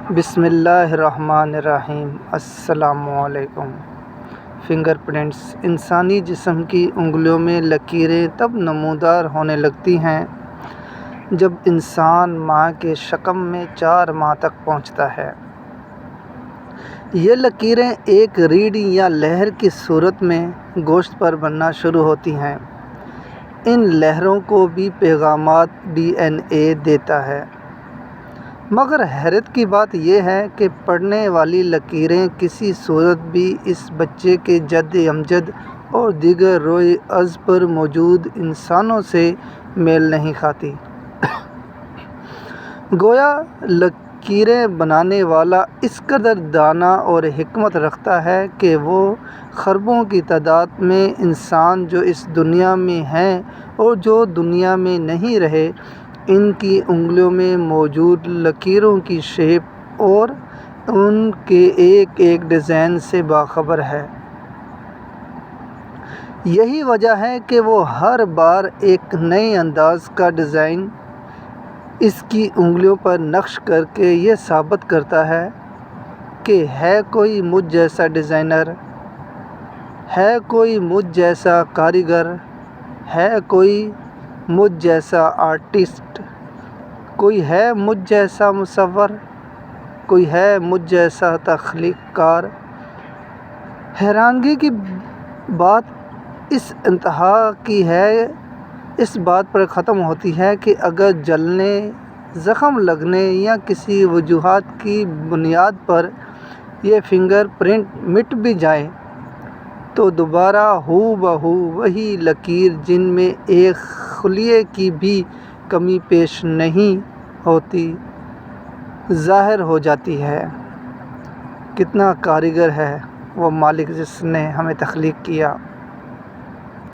بسم اللہ الرحمن الرحیم۔ السلام علیکم۔ فنگر پرنٹس انسانی جسم کی انگلیوں میں لکیریں تب نمودار ہونے لگتی ہیں جب انسان ماں کے شکم میں 4 ماہ تک پہنچتا ہے۔ یہ لکیریں ایک ریڑھ یا لہر کی صورت میں گوشت پر بننا شروع ہوتی ہیں۔ ان لہروں کو بھی پیغامات DNA دیتا ہے، مگر حیرت کی بات یہ ہے کہ پڑنے والی لکیریں کسی صورت بھی اس بچے کے جد امجد اور دیگر روئے از پر موجود انسانوں سے میل نہیں کھاتی۔ گویا لکیریں بنانے والا اس قدر دانا اور حکمت رکھتا ہے کہ وہ خربوں کی تعداد میں انسان جو اس دنیا میں ہیں اور جو دنیا میں نہیں رہے، ان کی انگلیوں میں موجود لکیروں کی شیپ اور ان کے ایک ایک ڈیزائن سے باخبر ہے۔ یہی وجہ ہے کہ وہ ہر بار ایک نئے انداز کا ڈیزائن اس کی انگلیوں پر نقش کر کے یہ ثابت کرتا ہے کہ ہے کوئی مجھ جیسا ڈیزائنر، ہے کوئی مجھ جیسا کاریگر، ہے کوئی مجھ جیسا آرٹسٹ، کوئی ہے مجھ جیسا مصور، کوئی ہے مجھ جیسا تخلیق کار۔ حیرانگی کی بات اس انتہا کی ہے، اس بات پر ختم ہوتی ہے کہ اگر جلنے، زخم لگنے یا کسی وجوہات کی بنیاد پر یہ فنگر پرنٹ مٹ بھی جائیں تو دوبارہ ہو بہو وہی لکیر، جن میں ایک خلیے کی بھی کمی پیش نہیں ہوتی، ظاہر ہو جاتی ہے۔ کتنا کاریگر ہے وہ مالک جس نے ہمیں تخلیق کیا۔